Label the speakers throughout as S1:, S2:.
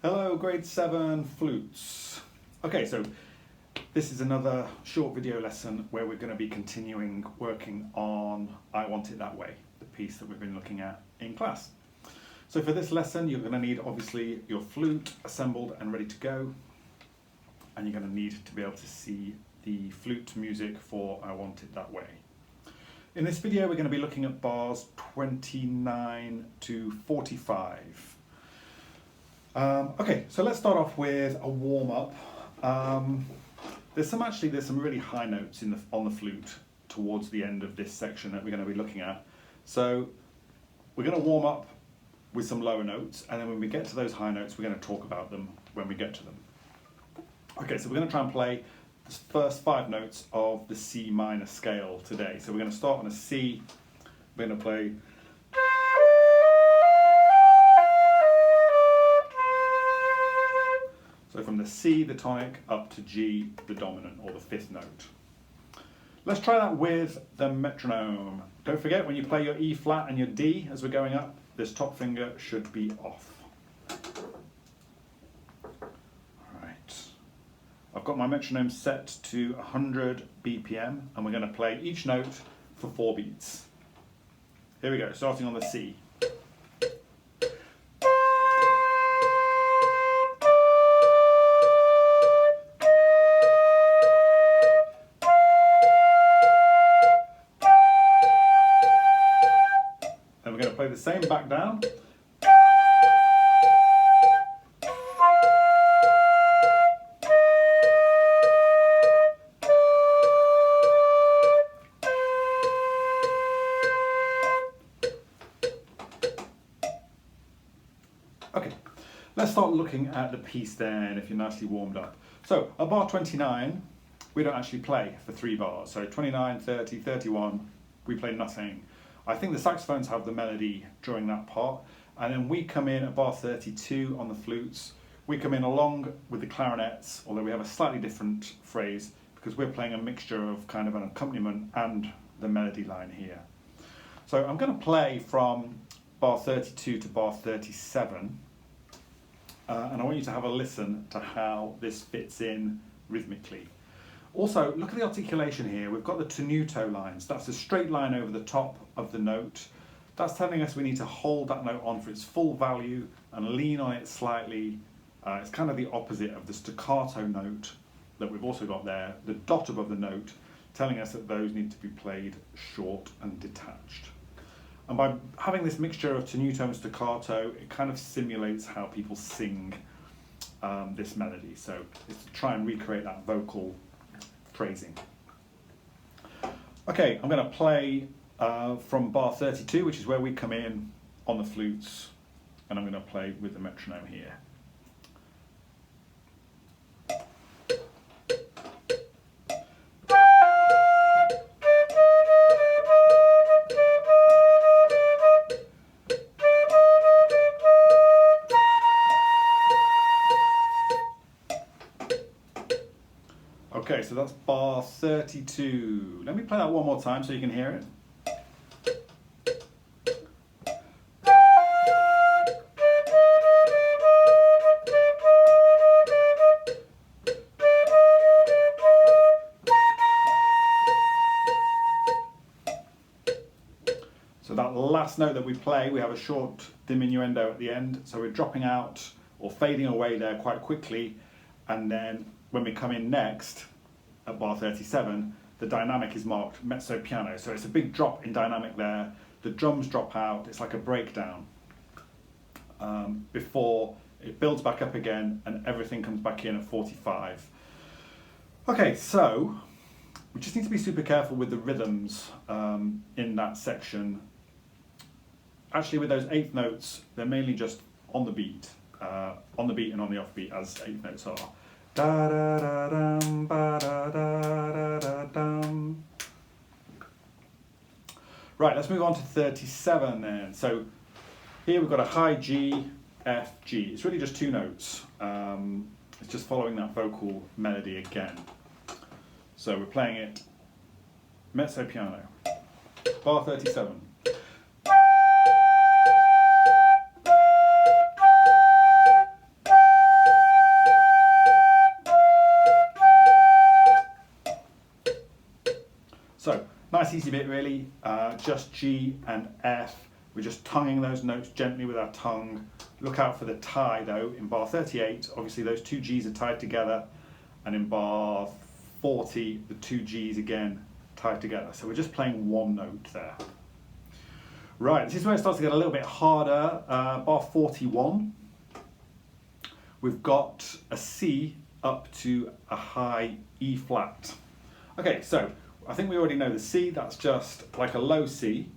S1: Hello, grade 7 flutes. Okay, so this is another short video lesson where we're going to be continuing working on I Want It That Way, the piece that we've been looking at in class. So for this lesson, you're going to need obviously your flute assembled and ready to go, and you're going to need to be able to see the flute music for I Want It That Way. In this video, we're going to be looking at bars 29 to 45. Okay, so let's start off with a warm-up. There's some really high notes on the flute towards the end of this section that we're going to be looking at. So we're going to warm up with some lower notes, and then when we get to those high notes, we're going to talk about them when we get to them. Okay, so we're going to try and play the first 5 notes of the C minor scale today. So we're going to start on a C. We're going to play. So from the C, the tonic, up to G, the dominant, or the 5th note. Let's try that with the metronome. Don't forget, when you play your E flat and your D as we're going up, this top finger should be off. Alright. I've got my metronome set to 100 BPM, and we're going to play each note for 4 beats. Here we go, starting on the C. We're going to play the same back down. Okay, let's start looking at the piece then if you're nicely warmed up. So at bar 29, we don't actually play for 3 bars. So 29, 30, 31, we play nothing. I think the saxophones have the melody during that part, and then we come in at bar 32 on the flutes. We come in along with the clarinets, although we have a slightly different phrase because we're playing a mixture of kind of an accompaniment and the melody line here. So I'm going to play from bar 32 to bar 37, and I want you to have a listen to how this fits in rhythmically. Also, look at the articulation here. We've got the tenuto lines. That's a straight line over the top of the note. That's telling us we need to hold that note on for its full value and lean on it slightly. It's kind of the opposite of the staccato note that we've also got there, the dot above the note, telling us that those need to be played short and detached. And by having this mixture of tenuto and staccato, it kind of simulates how people sing this melody. So it's to try and recreate that vocal phrasing. Okay, I'm going to play from bar 32, which is where we come in on the flutes, and I'm going to play with the metronome here. Okay, so that's bar 32. Let me play that one more time so you can hear it. So that last note that we play, we have a short diminuendo at the end, so we're dropping out or fading away there quite quickly, and then when we come in next at bar 37, the dynamic is marked mezzo piano, so it's a big drop in dynamic there. The drums drop out, it's like a breakdown before it builds back up again and everything comes back in at 45. Okay, so we just need to be super careful with the rhythms in that section. Actually, with those 8th notes, they're mainly just on the beat and on the offbeat, as 8th notes are. Da da da dum, ba da da da da dum. Right, let's move on to 37 then. So here we've got a high G, F, G. It's really just 2 notes. It's just following that vocal melody again. So we're playing it mezzo piano, bar 37. nice easy bit really, just G and F. We're just tonguing those notes gently with our tongue. Look out for the tie though. In bar 38, obviously those two Gs are tied together, and in bar 40, the two Gs again tied together. So we're just playing one note there. Right, this is where it starts to get a little bit harder. Bar 41, we've got a C up to a high E flat. Okay, so I think we already know the C, that's just like a low C.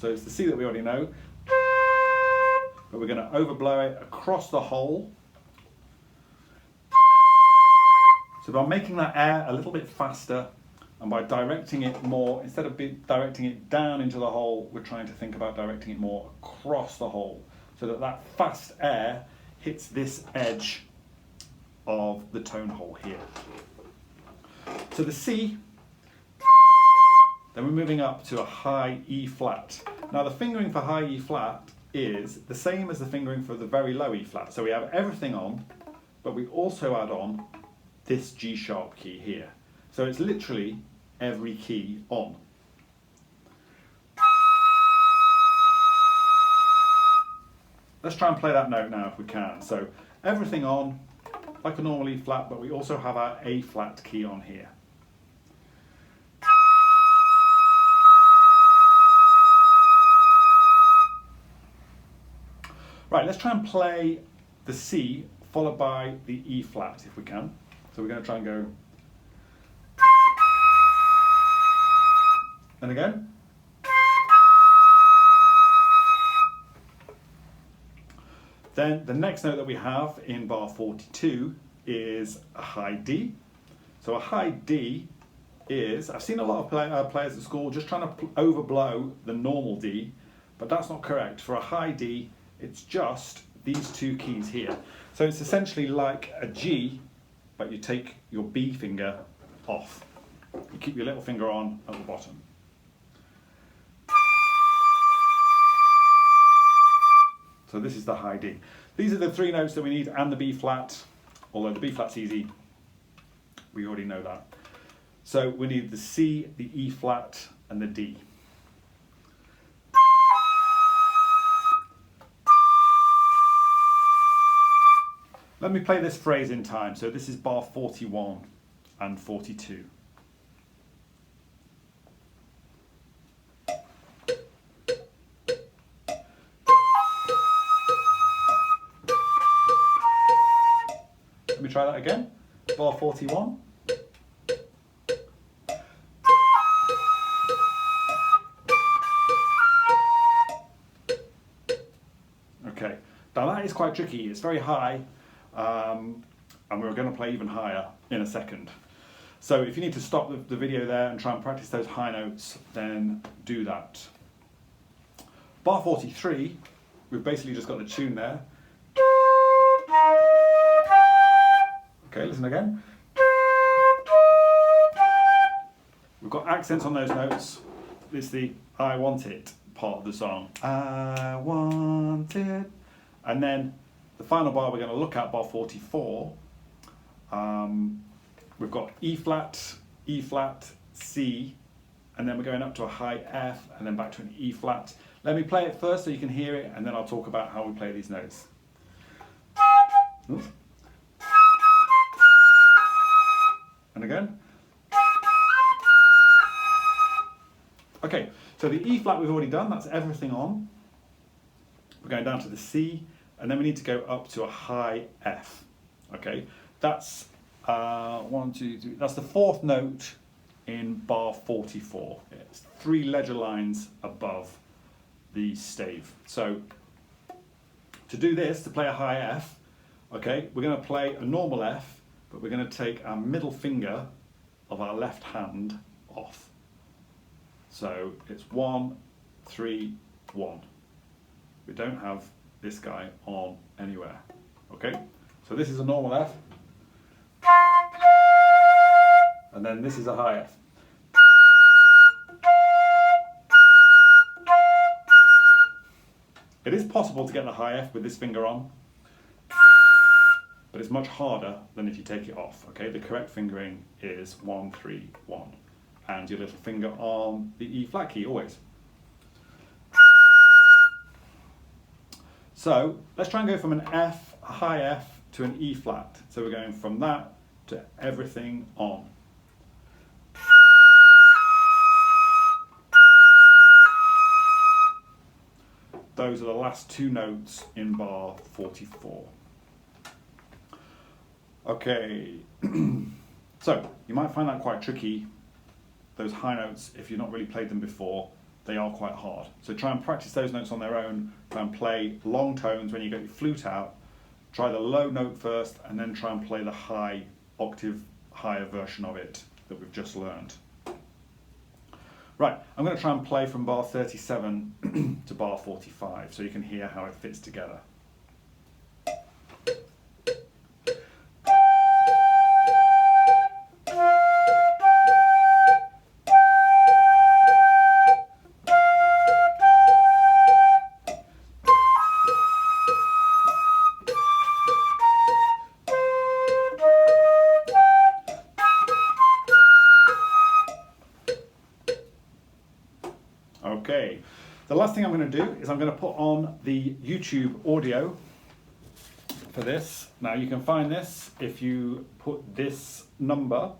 S1: So it's the C that we already know, but we're going to overblow it across the whole. So by making that air a little bit faster, and by directing it more, instead of directing it down into the hole, we're trying to think about directing it more across the hole, so that that fast air hits this edge of the tone hole here. So the C, then we're moving up to a high E flat. Now the fingering for high E flat is the same as the fingering for the very low E flat. So we have everything on, but we also add on this G sharp key here. So it's literally every key on. Let's try and play that note now if we can. So everything on, like a normal E flat, but we also have our A flat key on here. Right, let's try and play the C followed by the E flat if we can. So we're going to try and go. And again. Then the next note that we have in bar 42 is a high D. So a high D is, I've seen a lot of players at school just trying to overblow the normal D, but that's not correct. For a high D, it's just these two keys here. So it's essentially like a G, but you take your B finger off. You keep your little finger on at the bottom. So this is the high D. These are the three notes that we need, and the B flat, although the B flat's easy, we already know that. So we need the C, the E flat, and the D. Let me play this phrase in time. So this is bar 41 and 42. Let me try that again. Bar 41. Okay, now that is quite tricky. It's very high. And we're going to play even higher in a second. So if you need to stop the video there and try and practice those high notes, then do that. Bar 43, we've basically just got the tune there. Okay, listen again. We've got accents on those notes. It's the I want it part of the song. I want it. And then the final bar we're going to look at, bar 44, we've got E flat, C, and then we're going up to a high F, and then back to an E flat. Let me play it first so you can hear it, and then I'll talk about how we play these notes. Oops. And again. Okay, so the E flat we've already done, that's everything on. We're going down to the C, and then we need to go up to a high F. Okay, that's 1, 2, 3. That's the fourth note in bar 44. It's 3 ledger lines above the stave. So to do this, to play a high F, okay, we're going to play a normal F, but we're going to take our middle finger of our left hand off. So it's 1, 3, 1. We don't have this guy on anywhere. Okay, so this is a normal F, and then this is a high F. It is possible to get the high F with this finger on, but it's much harder than if you take it off. Okay, the correct fingering is 1, 3, 1, and your little finger on the E flat key always. So let's try and go from an F, a high F, to an E flat. So we're going from that to everything on. Those are the last two notes in bar 44. Okay, so you might find that quite tricky. Those high notes, if you've not really played them before, they are quite hard. So try and practice those notes on their own. Try and play long tones when you get your flute out. Try the low note first and then try and play the high octave higher version of it that we've just learned. Right, I'm going to try and play from bar 37 to bar 45 so you can hear how it fits together. Okay, the last thing I'm going to do is I'm going to put on the YouTube audio for this. Now you can find this if you put this number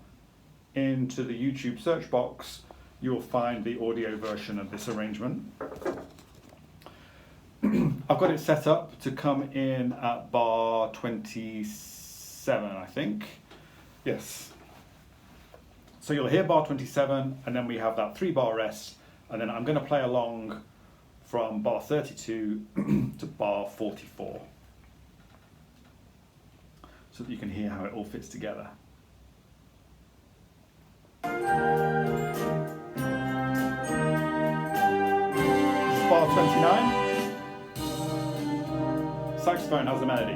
S1: into the YouTube search box. You'll find the audio version of this arrangement. I've got it set up to come in at bar 27, I think. Yes. So you'll hear bar 27 and then we have that 3-bar rest. And then I'm going to play along from bar 32 to bar 44 so that you can hear how it all fits together. This is bar 29. Saxophone has the melody.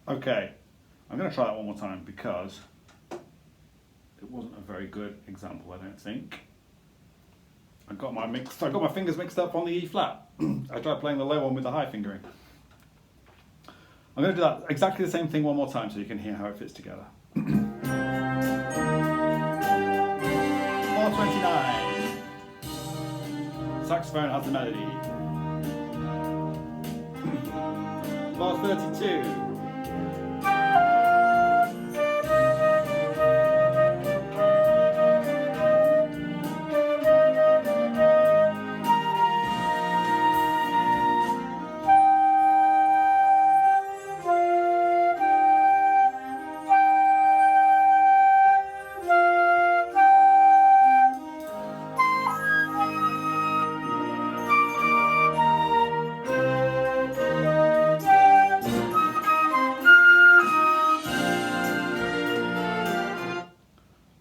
S1: Okay, I'm going to try that one more time because it wasn't a very good example, I don't think. I got my fingers mixed up on the E flat. I tried playing the low one with the high fingering. I'm going to do that exactly the same thing one more time so you can hear how it fits together. Bar 29. Saxophone has the melody. Bar 32.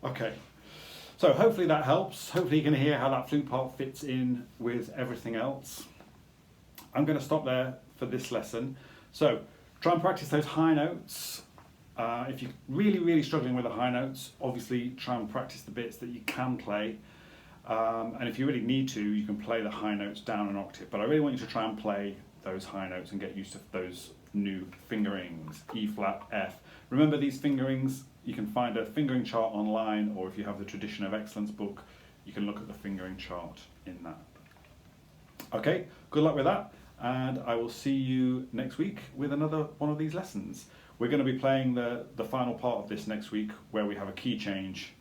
S1: Okay, so hopefully that helps. Hopefully you can hear how that flute part fits in with everything else. I'm going to stop there for this lesson. So try and practice those high notes. If you're really struggling with the high notes, obviously try and practice the bits that you can play. And if you really need to, you can play the high notes down an octave. But I really want you to try and play those high notes and get used to those new fingerings, E flat, F. Remember these fingerings, you can find a fingering chart online, or if you have the Tradition of Excellence book, you can look at the fingering chart in that. Okay, good luck with that, and I will see you next week with another one of these lessons. We're going to be playing the final part of this next week, where we have a key change,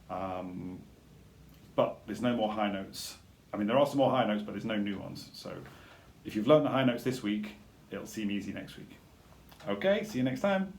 S1: but there's no more high notes. I mean, there are some more high notes, but there's no new ones. So if you've learned the high notes this week, it'll seem easy next week. Okay, see you next time.